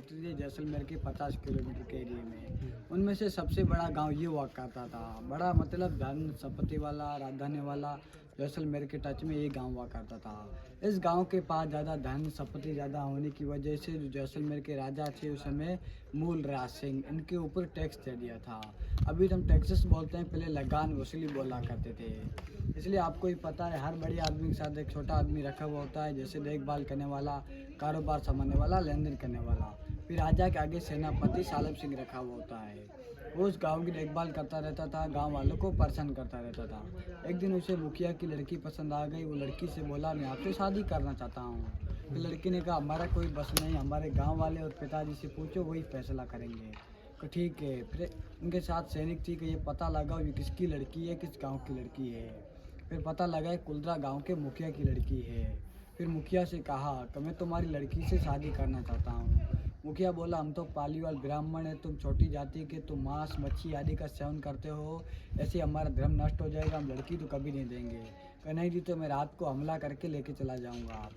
करती थी जैसलमेर के 50 किलोमीटर के एरिए में। उनमें से सबसे बड़ा गांव ये हुआ करता था, बड़ा मतलब धन संपत्ति वाला, राजधानी वाला जैसलमेर के टच में ये गांव हुआ करता था। इस गांव के पास ज़्यादा धन संपत्ति ज़्यादा होने की वजह से जो जैसलमेर के राजा थे उस समय मूल राज सिंह, इनके ऊपर टैक्स दे दिया था। अभी तो हम टैक्सेस बोलते हैं, पहले लगान वसूली बोला करते थे। इसलिए आपको ही पता है हर बड़े आदमी के साथ एक छोटा आदमी रखा हुआ होता है, जैसे देखभाल करने वाला, कारोबार संभालने वाला, लेन देन करने वाला। फिर राजा के आगे सेनापति सालब सिंह रखा हुआ होता है, वो उस गांव की देखभाल करता रहता था, गांव वालों को परेशान करता रहता था। एक दिन उसे मुखिया की लड़की पसंद आ गई। वो लड़की से बोला, मैं आपसे शादी करना चाहता हूँ। फिर लड़की ने कहा, हमारा कोई बस नहीं, हमारे गांव वाले और पिताजी से पूछो, वही फैसला करेंगे। तो ठीक है। फिर उनके साथ सैनिक थी कि ये पता लगाओ ये किसकी लड़की है, किस गांव की लड़की है। फिर पता लगा कुलरा गांव के मुखिया की लड़की है। फिर मुखिया से कहा कि मैं तुम्हारी लड़की से शादी करना चाहता हूँ। मुखिया बोला, हम तो पालीवाल ब्राह्मण है, तुम छोटी जाति के, तुम मांस मच्छी आदि का सेवन करते हो, ऐसे हमारा धर्म नष्ट हो जाएगा, हम लड़की तो कभी नहीं देंगे। कह नहीं दी तो मैं रात को हमला करके लेके चला जाऊँगा।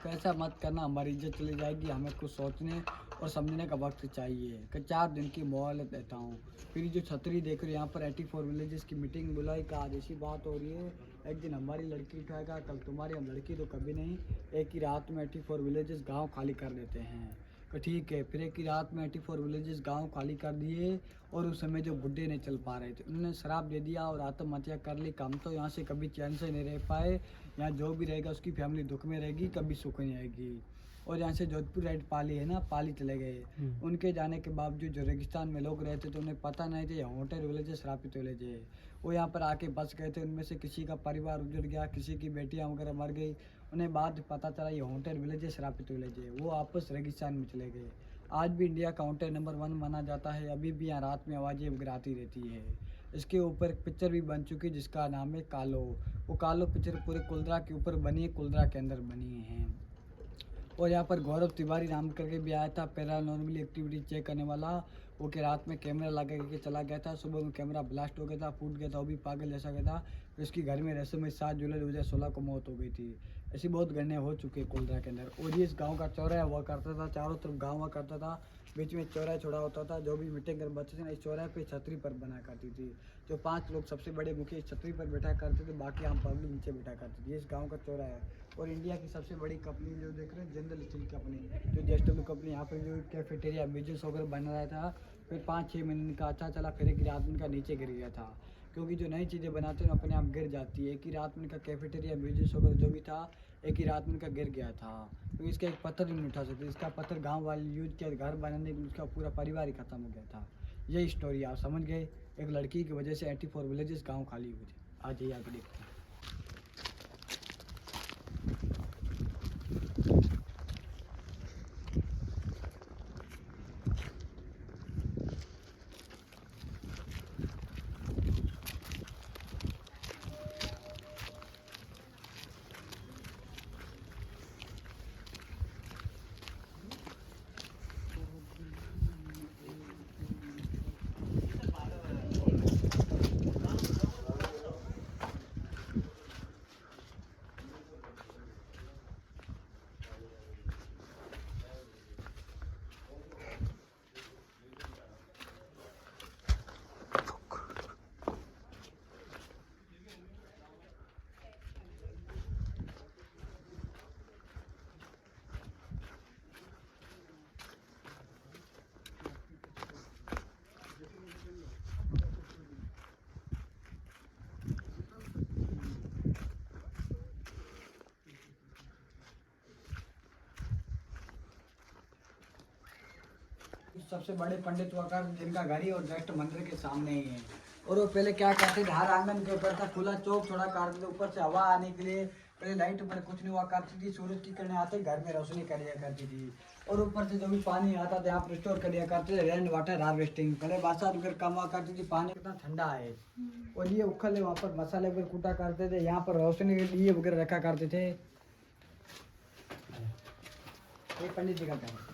ऐसा मत करना, हमारी इज्जत चली जाएगी, हमें कुछ सोचने और समझने का वक्त चाहिए कि 4 दिन की मोहलत देता हूँ। फिर जो छतरी देख रहे हो यहाँ पर 84 विलेजेस की मीटिंग बुलाई का आज ऐसी बात हो रही है, एक दिन हमारी लड़की उठाएगा, कल तुम्हारी, हम लड़की तो कभी नहीं। एक ही रात में 84 विलेजेस गाँव खाली कर देते हैं। तो ठीक है। फिर एक ही रात में 84 विलेजेस गाँव खाली कर दिए। और उस समय जो बुढ़े नहीं चल पा रहे थे, उन्होंने शराब दे दिया और आत्महत्या कर ली। हम तो यहाँ से कभी चैन से नहीं रह पाए, यहाँ जो भी रहेगा उसकी फैमिली दुख में रहेगी, कभी सुख नहीं आएगी। और यहाँ से जोधपुर राइड पाली है ना, पाली चले गए। उनके जाने के बावजूद जो रेगिस्तान में लोग रहते थे उन्हें पता नहीं थे होटल विलेज श्रापित विलेज है। वो यहाँ पर आके बस गए थे। उनमें से किसी का परिवार उजड़ गया, किसी की बेटियाँ वगैरह मर गई। उन्हें बाद पता चला ये होटल विलेज श्रापित विलेज है। वो आपस रेगिस्तान में चले गए। आज भी इंडिया का होटल नंबर 1 माना जाता है। अभी भी यहाँ रात में आवाज़ें वगैरह आती रहती है। इसके ऊपर एक पिक्चर भी बन चुकी है जिसका नाम है कालो। वो कालो पिक्चर पूरे कुलदरा के ऊपर बनी है, कुलदरा के अंदर बनी है। और यहाँ पर गौरव तिवारी नाम करके भी आया था, पैरानॉर्मली एक्टिविटी चेक करने वाला। वो के रात में कैमरा लगा के चला गया था, सुबह में कैमरा ब्लास्ट हो गया था, फूट गया था, वो भी पागल जैसा गया था। फिर उसकी घर में रहस्य में 7 जुलाई 2016 को मौत हो गई थी। ऐसी बहुत घटनाएं हो चुकी है कुलदरा के अंदर। और ये इस गाँव का चौराहा हुआ करता था, चारों तरफ गाँव हुआ करता था, बीच में चौराहा छोड़ा होता था। जो भी मीटिंग कर बच्चे थे ना, इस चौराहे पे छतरी पर बना करती थी। जो 5 लोग सबसे बड़े मुखिया इस छतरी पर बैठा करते थे, बाकी आम पब्लिक नीचे बैठा करती थी। इस गाँव का चौराहा है। और इंडिया की सबसे बड़ी कंपनी जो देख रहे हैं, जिंदल स्टील कंपनी, जो जेएसडब्ल्यू कंपनी, यहाँ पर जो कैफेटेरिया बिजनेस वगैरह बन रहा था। फिर 5-6 महीने का अच्छा चला, फिर एक रात में का नीचे गिर गया था। क्योंकि जो नई चीज़ें बनाते हैं अपने आप गिर जाती है। एक ही रात में का कैफेटेरिया बिजनेस वगैरह जो भी था, एक ही रात में का गिर गया था। तो इसका एक पत्थर भी नहीं उठा सकते। इसका पत्थर गांव वाले यूज किया, घर बनाने के उसका पूरा परिवार ही खत्म हो गया था। यही स्टोरी आप समझ गए। एक लड़की की वजह से 84 विलेजेस गाँव खाली हुए थे। आज ये आगे देखते हैं। सबसे बड़े पंडित वकार जिनका घर ही और जस्ट मंदिर के सामने ही है। और वो पहले क्या करते थे, हर आंगन के ऊपर था खुला चौक थोड़ा काटते थे, ऊपर से हवा आने के लिए। पहले लाइट ऊपर कुछ नहीं हुआ करती थी, सूरज की किरणें आते घर में रोशनी कर दिया करती थी। और ऊपर से जो भी पानी आता था यहाँ पर स्टोर कर दिया करते थे, रेन वाटर हार्वेस्टिंग। पहले बरसात वगैरह कम हुआ करती थी, पानी कितना ठंडा है। और ये उखल वहाँ पर मसाले वगैरह कूटा करते थे, यहाँ पर रोशनी के लिए वगैरह रखा करते थे। ये पंडित जी का घर है।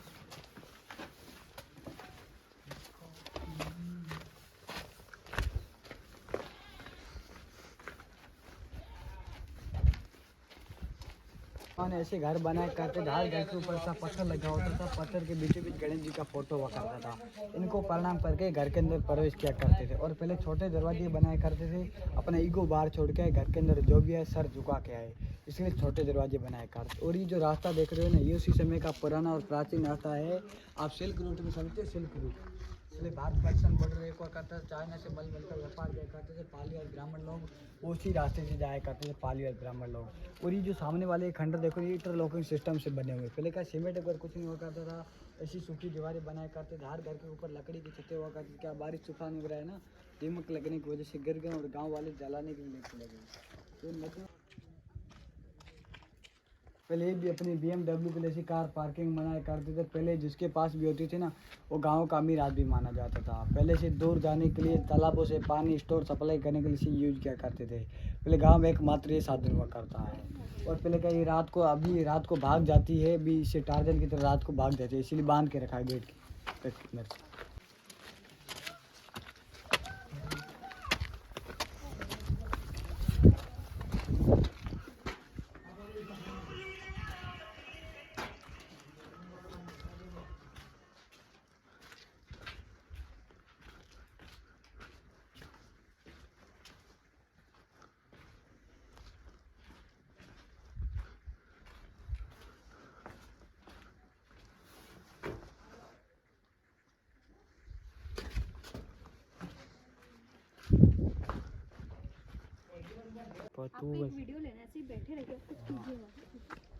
मैंने ऐसे घर बनाए करते थे, हर घर के ऊपर सा पत्थर लगा होता था, पत्थर के बीचों बीच गणेश जी का फोटो हुआ करता था। इनको प्रणाम करके घर के अंदर प्रवेश किया करते थे। और पहले छोटे दरवाजे बनाया करते थे, अपना ईगो बाहर छोड़ के घर के अंदर जो भी है सर झुका के आए, इसलिए छोटे दरवाजे बनाए करते। और ये जो रास्ता देख रहे हो ना, ये उसी समय का पुराना और प्राचीन रास्ता है। आप सिल्क रूट में समझते हैं, सिल्क रूट इसलिए भारत पाकिस्तान बॉर्डर एक हुआ करता था, चाइना से मल का व्यापार किया करते थे पाली और ब्राह्मण लोग, उसी रास्ते से जाया करते थे पाली और ब्राह्मण लोग। और ये जो सामने वाले खंडर देखो, ये इंटरलॉकिंग सिस्टम से बने हुए। पहले का सीमेंट अगर कुछ नहीं हुआ करता था, ऐसी सूखी दीवारें बनाया करते थे, हर घर के ऊपर लकड़ी की छतें हुआ करती थी। क्या बारिश तूफान वगैरह है ना, दीमक लगने की वजह से गिर गए और गाँव वाले जलाने के लिए चले गए। तो मतलब पहले भी अपनी BMW की जैसी कार पार्किंग बनाया करते थे। पहले जिसके पास भी होती थी ना, वो गांव का अमीर आदमी माना जाता था। पहले से दूर जाने के लिए तालाबों से पानी स्टोर सप्लाई करने के लिए इसे यूज किया करते थे। पहले गांव में एकमात्र ये साधन हुआ करता है। और पहले का ये रात को, अभी रात को भाग जाती है, भी इसे टार्जन की तरह रात को भाग जाती है, इसीलिए बांध के रखा है गेट के अंदर। आपको एक वीडियो लेना है, ऐसे ही बैठे रहिए, कुछ कीजिए मत।